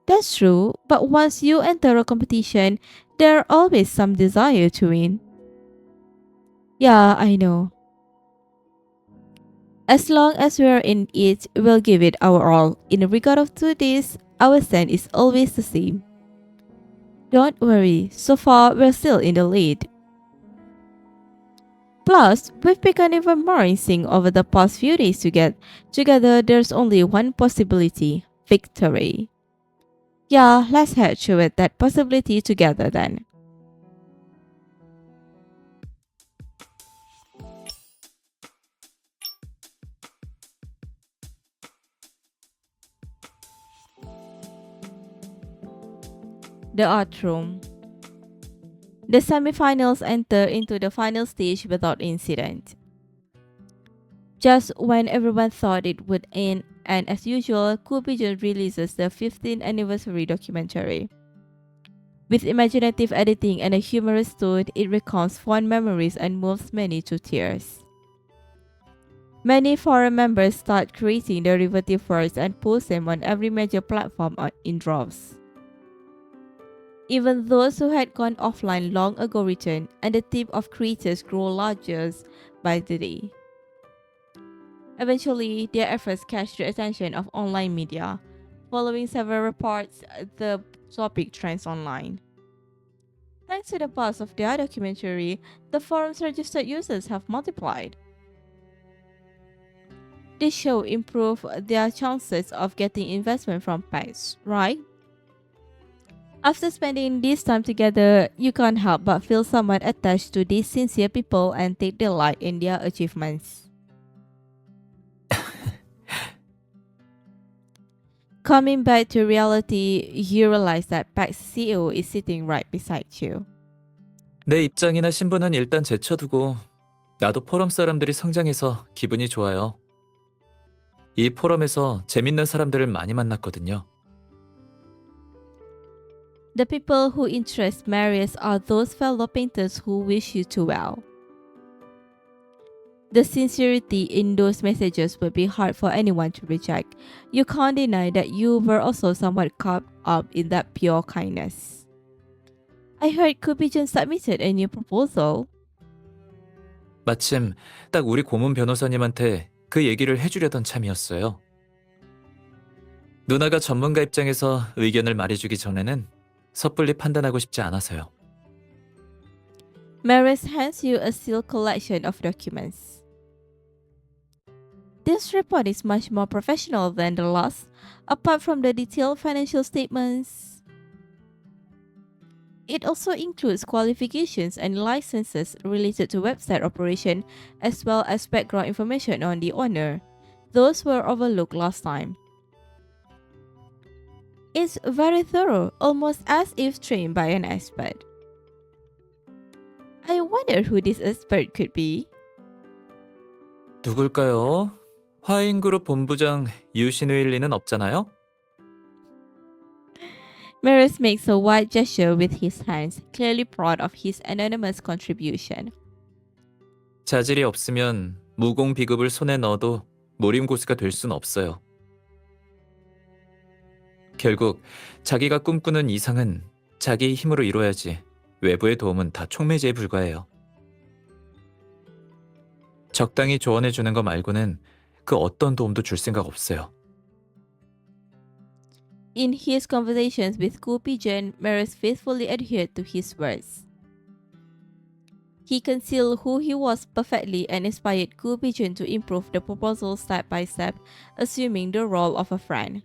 That's true, but once you enter a competition, there's always some desire to win. Yeah, I know. As long as we're in it, we'll give it our all. In regard to this, our stand is always the same. Don't worry, so far we're still in the lead. Plus, we've become even more in sync over the past few days together. There's only one possibility: victory. Yeah, let's head to that possibility together then. The art room. The semifinals enter into the final stage without incident. Just when everyone thought it would end, and as usual, Kubijan releases the 15th anniversary documentary. With imaginative editing and a humorous tone, it recounts fond memories and moves many to tears. Many forum members start creating derivative works and post them on every major platform in droves. Even those who had gone offline long ago return, and the team of creators grow larger by the day. Eventually, their efforts catch the attention of online media. Following several reports, the topic trends online. Thanks to the buzz of their documentary, the forum's registered users have multiplied. This show improved their chances of getting investment from packs, right? After spending this time together, you can't help but feel somewhat attached to these sincere people and take delight in their achievements. Coming back to reality, you realize that Pac's CEO is sitting right beside you. 내 입장이나 신분은 일단 제쳐두고 나도 포럼 사람들이 성장해서 기분이 좋아요. 이 포럼에서 재밌는 사람들을 많이 만났거든요. The people who interest Marius are those fellow painters who wish you to well. The sincerity in those messages would be hard for anyone to reject. You can't deny that you were also somewhat caught up in that pure kindness. I heard Kubijan submitted a new proposal. 마침 딱 우리 고문 변호사님한테 그 얘기를 해주려던 참이었어요. 누나가 전문가 입장에서 의견을 말해주기 전에는 섣불리 판단하고 싶지 않아서요. Marius hands you a sealed collection of documents. This report is much more professional than the last, apart from the detailed financial statements. It also includes qualifications and licenses related to website operation, as well as background information on the owner. Those were overlooked last time. It's very thorough, almost as if trained by an expert. I wonder who this expert could be. 누굴까요? 화인그룹 본부장 유신우일 리는 없잖아요? Marius makes a wide gesture with his hands, clearly proud of his anonymous contribution. 자질이 없으면 무공 비급을 손에 넣어도 모림고수가 될 순 없어요. 결국 자기가 꿈꾸는 이상은 자기 힘으로 이뤄야지 외부의 도움은 다 촉매제에 불과해요. 적당히 조언해주는 거 말고는 그 어떤 도움도 줄 생각 없어요. In his conversations with Gu Pigeon, Marius faithfully adhered to his words. He concealed who he was perfectly and inspired Gu Pigeon to improve the proposal step by step, assuming the role of a friend.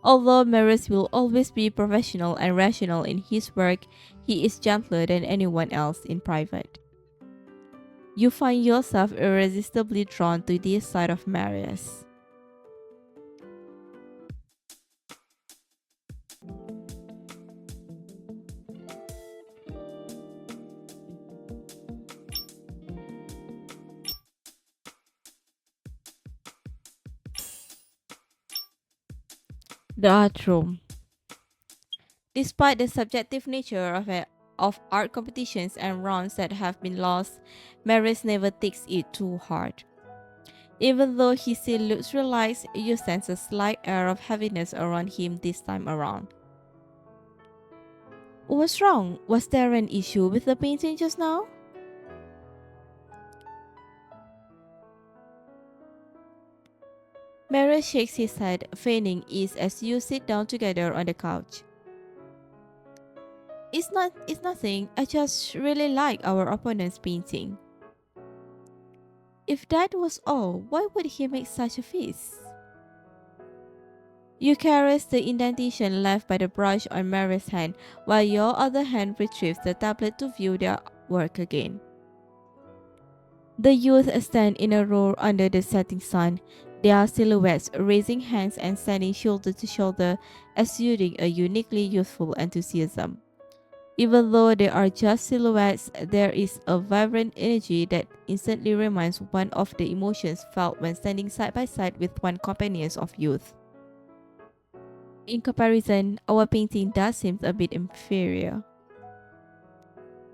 Although Marius will always be professional and rational in his work, he is gentler than anyone else in private. You find yourself irresistibly drawn to this side of Marius. The art room. Despite the subjective nature of art competitions and rounds that have been lost, Marius never takes it too hard. Even though he still looks relaxed, you sense a slight air of heaviness around him this time around. What's wrong? Was there an issue with the painting just now? Marius shakes his head, feigning ease as you sit down together on the couch. It's nothing. I just really like our opponent's painting. If that was all, why would he make such a face? You caress the indentation left by the brush on Marius' hand, while your other hand retrieves the tablet to view their work again. The youth stand in a row under the setting sun, their silhouettes raising hands and standing shoulder to shoulder, exuding a uniquely youthful enthusiasm. Even though they are just silhouettes, there is a vibrant energy that instantly reminds one of the emotions felt when standing side by side with one's companions of youth. In comparison, our painting does seem a bit inferior.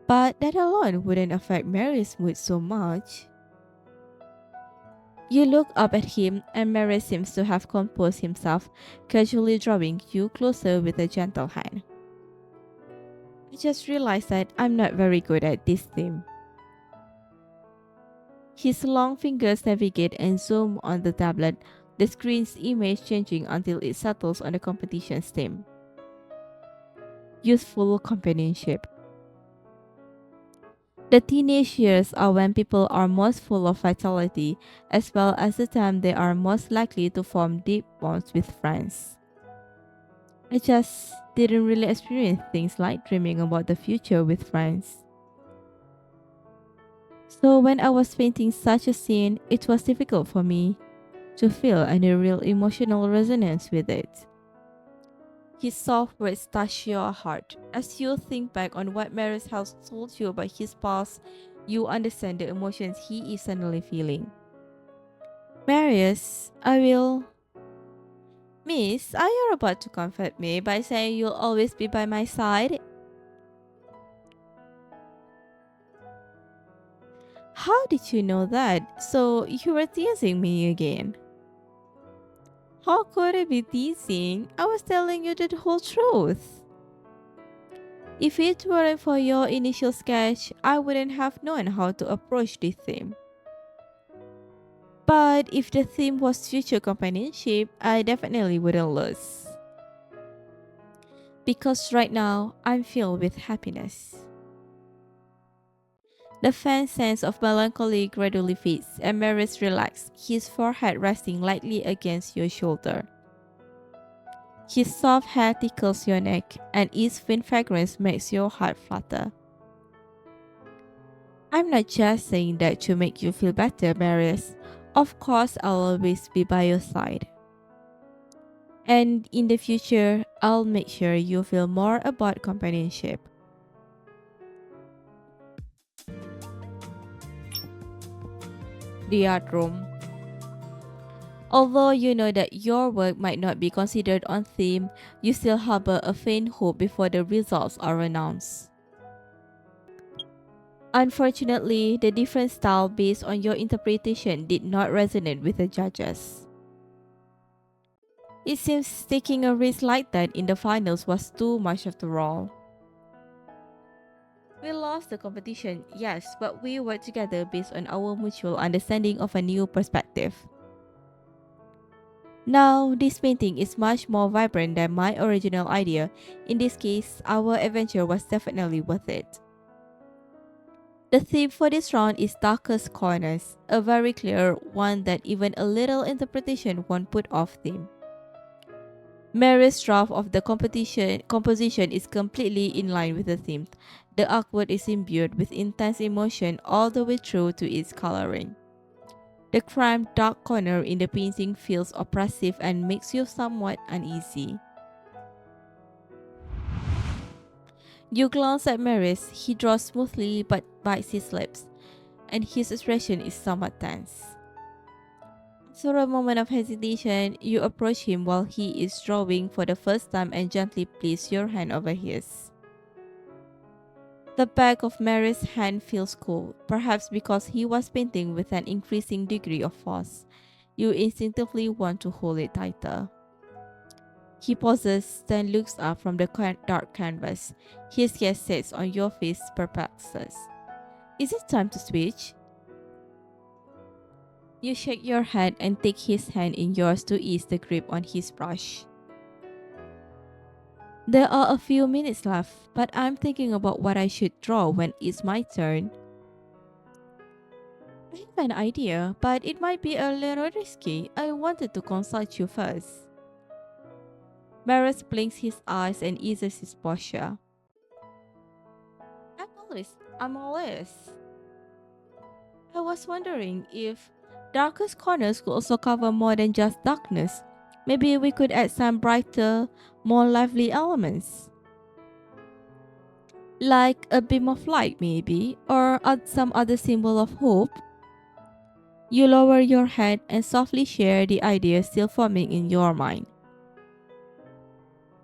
But that alone wouldn't affect Marius' mood so much. You look up at him, and Marius seems to have composed himself, casually drawing you closer with a gentle hand. I just realized that I'm not very good at this theme. His long fingers navigate and zoom on the tablet, the screen's image changing until it settles on the competition's theme. Youthful companionship. The teenage years are when people are most full of vitality, as well as the time they are most likely to form deep bonds with friends. I just didn't really experience things like dreaming about the future with friends. So when I was painting such a scene, it was difficult for me to feel any real emotional resonance with it. His soft words touch your heart. As you think back on what Marius has told you about his past, you understand the emotions he is suddenly feeling. Marius, Miss, are you about to comfort me by saying you'll always be by my side? How did you know that? So you were teasing me again. How could I be teasing? I was telling you the whole truth. If it weren't for your initial sketch, I wouldn't have known how to approach the theme. But if the theme was future companionship, I definitely wouldn't lose. Because right now, I'm filled with happiness. The faint sense of melancholy gradually fades, and Marius relaxed, his forehead resting lightly against your shoulder. His soft hair tickles your neck, and its faint fragrance makes your heart flutter. I'm not just saying that to make you feel better, Marius. Of course, I'll always be by your side. And in the future, I'll make sure you feel more about companionship. The art room. Although you know that your work might not be considered on theme, you still harbor a faint hope before the results are announced. Unfortunately, the different style based on your interpretation did not resonate with the judges. It seems taking a risk like that in the finals was too much after all. We lost the competition, yes, but we worked together based on our mutual understanding of a new perspective. Now, this painting is much more vibrant than my original idea. In this case, our adventure was definitely worth it. The theme for this round is Darkest Corners, a very clear one that even a little interpretation won't put off theme. Marius' draft of the composition is completely in line with the theme. The artwork is imbued with intense emotion all the way through to its coloring. The cramped dark corner in the painting feels oppressive and makes you somewhat uneasy. You glance at Marius, he draws smoothly but bites his lips, and his expression is somewhat tense. After a moment of hesitation, you approach him while he is drawing for the first time and gently place your hand over his. The back of Marius' hand feels cool, perhaps because he was painting with an increasing degree of force. You instinctively want to hold it tighter. He pauses, then looks up from the dark canvas. His gaze sits on your face, perplexed. Is it time to switch? You shake your head and take his hand in yours to ease the grip on his brush. There are a few minutes left, but I'm thinking about what I should draw when it's my turn. I have an idea, but it might be a little risky. I wanted to consult you first. Marius blinks his eyes and eases his posture. I'm all ears. I was wondering if Darkest Corners could also cover more than just darkness. Maybe we could add some brighter, more lively elements. Like a beam of light maybe, or add some other symbol of hope. You lower your head and softly share the idea still forming in your mind.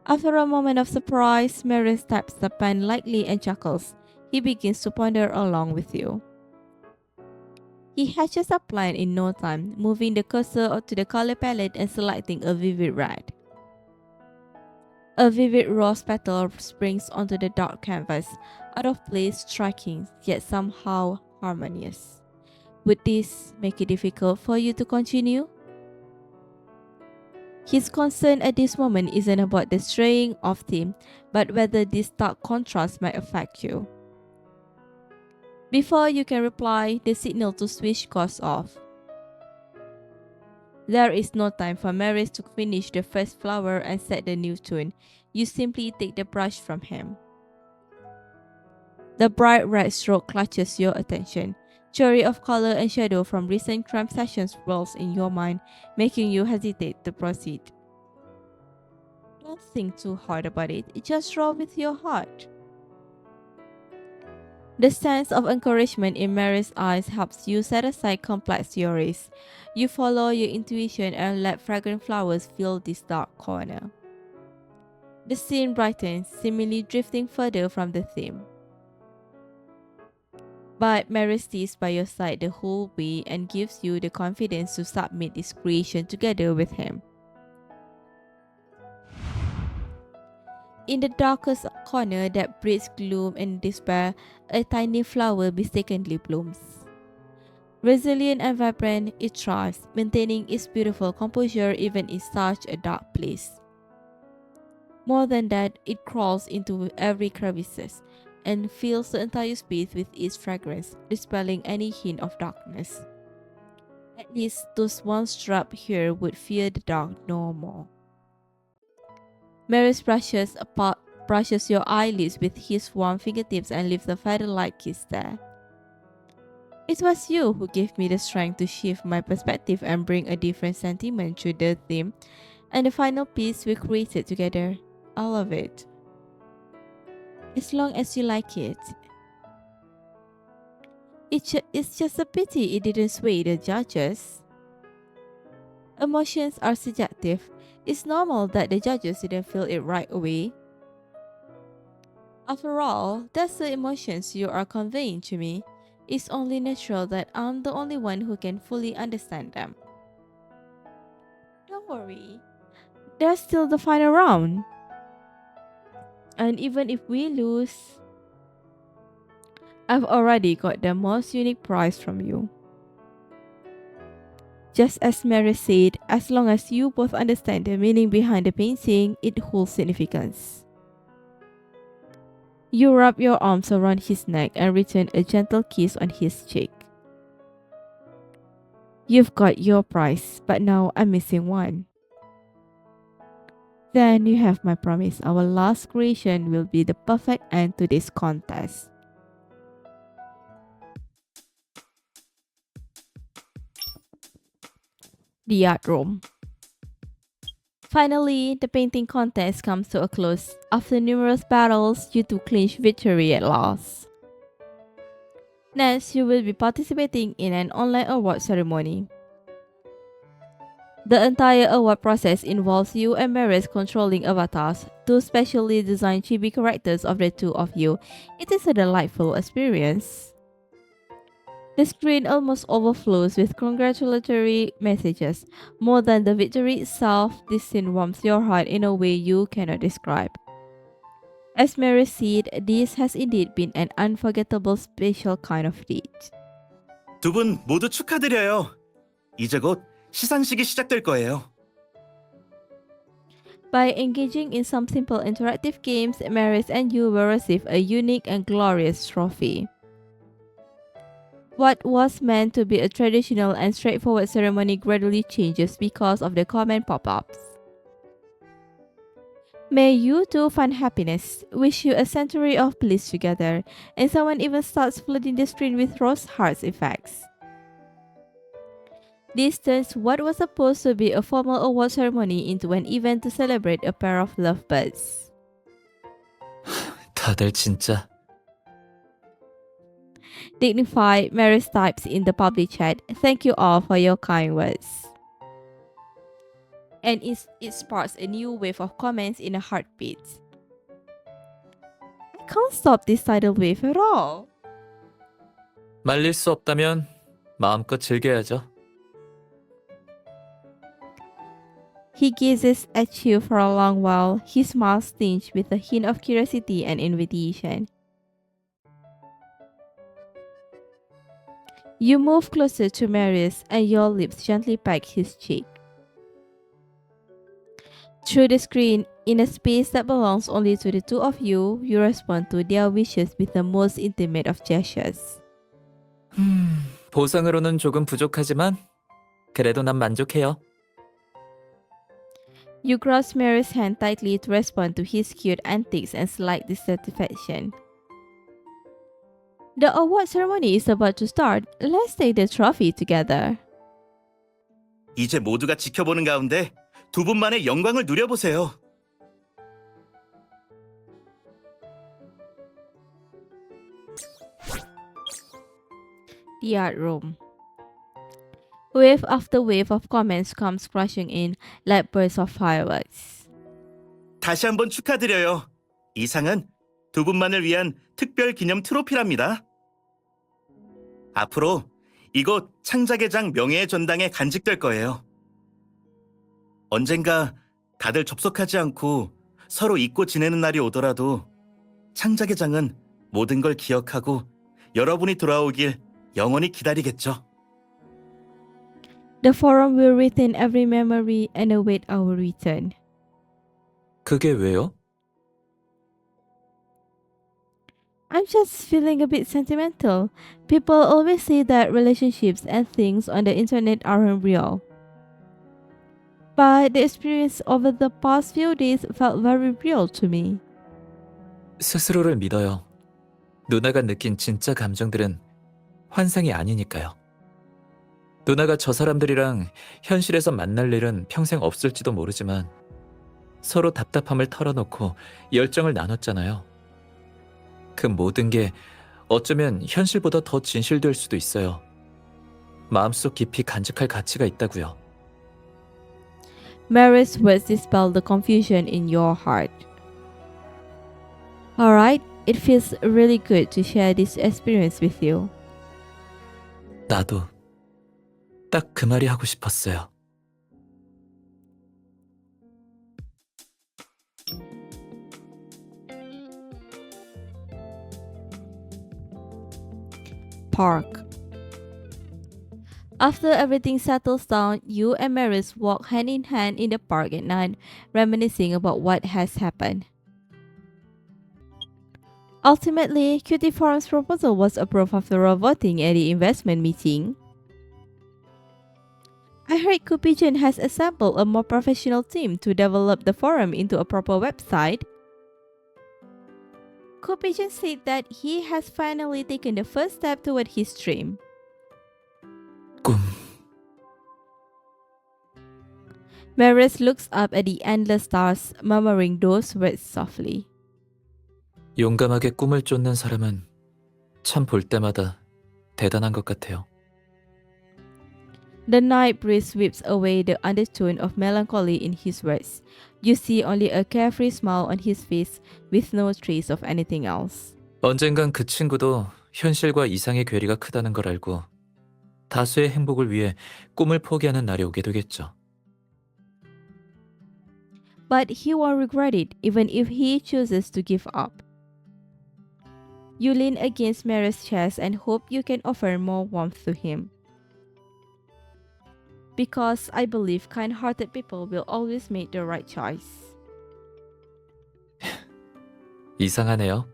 After a moment of surprise, Marius taps the pen lightly and chuckles. He begins to ponder along with you. He hatches a plan in no time, moving the cursor to the color palette and selecting a vivid red. A vivid rose petal springs onto the dark canvas, out of place, striking, yet somehow harmonious. Would this make it difficult for you to continue? His concern at this moment isn't about the straying off theme, but whether this stark contrast might affect you. Before you can reply, the signal to switch goes off. There is no time for Marius to finish the first flower and set the new tune. You simply take the brush from him. The bright red stroke clutches your attention. Theory of color and shadow from recent crime sessions rolls in your mind, making you hesitate to proceed. Don't think too hard about it, just draw with your heart. The sense of encouragement in Mary's eyes helps you set aside complex theories. You follow your intuition and let fragrant flowers fill this dark corner. The scene brightens, seemingly drifting further from the theme. But Mary stays by your side the whole way and gives you the confidence to submit this creation together with him. In the darkest corner that breeds gloom and despair, a tiny flower mistakenly blooms. Resilient and vibrant, it thrives, maintaining its beautiful composure even in such a dark place. More than that, it crawls into every crevice and fills the entire space with its fragrance, dispelling any hint of darkness. At least those once trapped here would fear the dark no more. Marius brushes your eyelids with his warm fingertips and leaves a feather-like kiss there. It was you who gave me the strength to shift my perspective and bring a different sentiment to the theme and the final piece we created together. I love it. As long as you like it. It's just a pity it didn't sway the judges. Emotions are subjective. It's normal that the judges didn't feel it right away. After all, that's the emotions you are conveying to me. It's only natural that I'm the only one who can fully understand them. Don't worry. There's still the final round. And even if we lose, I've already got the most unique prize from you. Just as Mary said, as long as you both understand the meaning behind the painting, it holds significance. You wrap your arms around his neck and return a gentle kiss on his cheek. You've got your prize, but now I'm missing one. Then you have my promise. Our last creation will be the perfect end to this contest. The art room. Finally, the painting contest comes to a close. After numerous battles, you two clinch victory at last. Next, you will be participating in an online award ceremony. The entire award process involves you and Marius controlling avatars, two specially designed chibi characters of the two of you. It is a delightful experience. The screen almost overflows with congratulatory messages. More than the victory itself, this scene warms your heart in a way you cannot describe. As Mary said, this has indeed been an unforgettable special kind of date. 두 분 모두 축하드려요. 이제 곧 시상식이 시작될 거예요. By engaging in some simple interactive games, Marius and you will receive a unique and glorious trophy. What was meant to be a traditional and straightforward ceremony gradually changes because of the comment pop-ups. May you too find happiness. Wish you a century of bliss together, and someone even starts flooding the screen with rose hearts effects. This turns what was supposed to be a formal award ceremony into an event to celebrate a pair of lovebirds. 다들 진짜 Dignified, Marius types in the public chat, "Thank you all for your kind words." And it sparks a new wave of comments in a heartbeat. I can't stop this tidal wave at all. 말릴 수 없다면 마음껏 즐겨야죠. He gazes at you for a long while, his smile tinged with a hint of curiosity and invitation. You move closer to Marius and your lips gently peck his cheek. Through the screen, in a space that belongs only to the two of you, you respond to their wishes with the most intimate of gestures. 보상으로는 조금 부족하지만 그래도 난 만족해요. You grasp Marius' hand tightly to respond to his cute antics and slight dissatisfaction. The award ceremony is about to start. Let's take the trophy together. 이제 모두가 지켜보는 가운데 두 분만의 영광을 누려보세요. The art room. Wave after wave of comments comes crashing in like bursts of fireworks. 다시 한번 축하드려요. 이 상은 두 분만을 위한 특별 기념 트로피랍니다. 앞으로 이곳 창작의 장 명예의 전당에 간직될 거예요. 언젠가 다들 접속하지 않고 서로 잊고 지내는 날이 오더라도 창작의 장은 모든 걸 기억하고 여러분이 돌아오길 영원히 기다리겠죠. The forum will retain every memory and await our return. 그게 왜요? I'm just feeling a bit sentimental. People always say that relationships and things on the internet aren't real. But the experience over the past few days felt very real to me. 스스로를 믿어요. 누나가 느낀 진짜 감정들은 환상이 아니니까요. 누나가 저 사람들이랑 현실에서 만날 일은 평생 없을지도 모르지만 서로 답답함을 털어놓고 열정을 나눴잖아요. 그 모든 게 어쩌면 현실보다 더 진실될 수도 있어요. 마음속 깊이 간직할 가치가 있다고요. Marius' words dispel the confusion in your heart. Alright, it feels really good to share this experience with you. 나도 딱 그 말이 하고 싶었어요. Park. After everything settles down, you and Marius walk hand in hand in the park at night, reminiscing about what has happened. Ultimately, QT Forum's proposal was approved after a voting at the investment meeting. I heard Cupigeon has assembled a more professional team to develop the forum into a proper website. Cupigeon said that he has finally taken the first step toward his dream. 꿈. Marius looks up at the endless stars, murmuring those words softly. 용감하게 꿈을 쫓는 사람은 참 볼 때마다 대단한 것 같아요. The night breeze sweeps away the undertone of melancholy in his words. You see only a carefree smile on his face with no trace of anything else. 언젠간 그 친구도 현실과 이상의 괴리가 크다는 걸 알고 다수의 행복을 위해 꿈을 포기하는 날이 오게 되겠죠. But he won't regret it even if he chooses to give up. You lean against Marius' chest and hope you can offer more warmth to him. Because I believe kind-hearted people will always make the right choice. 이상하네요.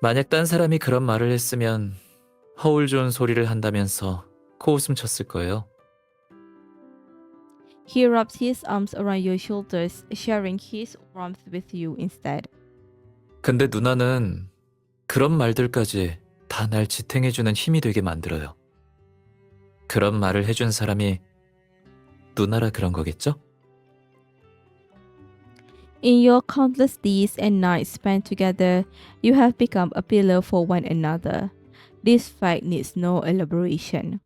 만약 딴 사람이 그런 말을 했으면 허울 좋은 소리를 한다면서 코웃음 쳤을 거예요. He rubs his arms around your shoulders, sharing his warmth with you instead. 근데 누나는 그런 말들까지 다 날 지탱해주는 힘이 되게 만들어요. 그런 말을 해준 사람이 누나라 그런 거겠죠? In your countless days and nights spent together, you have become a pillar for one another. This fact needs no elaboration.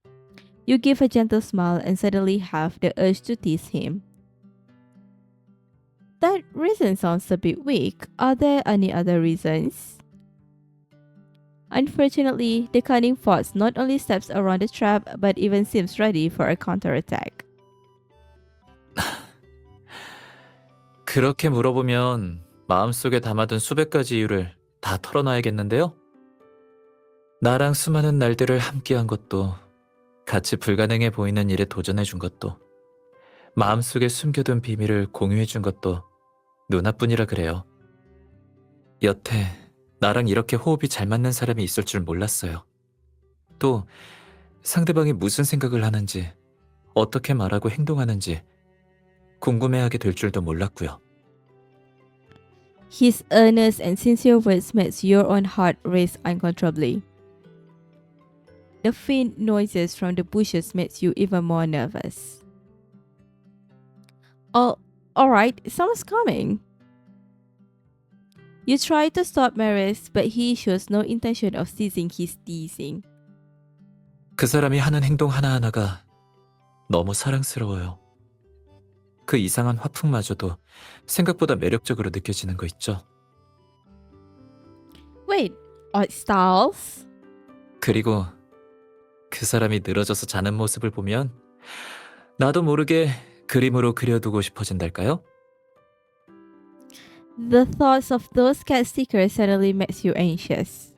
You give a gentle smile and suddenly have the urge to tease him. That reason sounds a bit weak. Are there any other reasons? Unfortunately, the cunning fox not only steps around the trap but even seems ready for a counterattack. 그렇게 물어보면 마음속에 담아둔 수백 가지 이유를 다 털어놔야겠는데요? 나랑 수많은 날들을 함께한 것도, 같이 불가능해 보이는 일에 도전해준 것도, 마음속에 숨겨둔 비밀을 공유해준 것도 누나뿐이라 그래요. 여태 나랑 이렇게 호흡이 잘 맞는 사람이 있을 줄 몰랐어요. 또 상대방이 무슨 생각을 하는지, 어떻게 말하고 행동하는지 궁금해하게 될 줄도 몰랐고요. His earnest and sincere words makes your own heart race uncontrollably. The faint noises from the bushes makes you even more nervous. Oh, alright, someone's coming. You try to stop Marius, but he shows no intention of ceasing his teasing. 그 사람이 하는 행동 하나하나가 너무 사랑스러워요. 그 이상한 화풍마저도 생각보다 매력적으로 느껴지는 거 있죠. Wait, art styles? 그리고 그 사람이 늘어져서 자는 모습을 보면 나도 모르게 그림으로 그려두고 싶어진달까요? The thoughts of those cat stickers suddenly makes you anxious.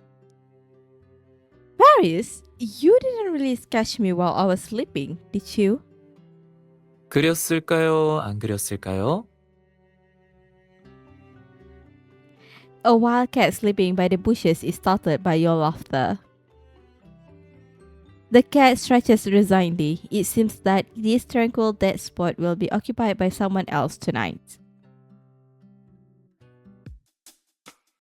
Marius, you didn't really sketch me while I was sleeping, did you? 그렸을까요? 안 그렸을까요? A wild cat sleeping by the bushes is startled by your laughter. The cat stretches resignedly. It seems that this tranquil dead spot will be occupied by someone else tonight.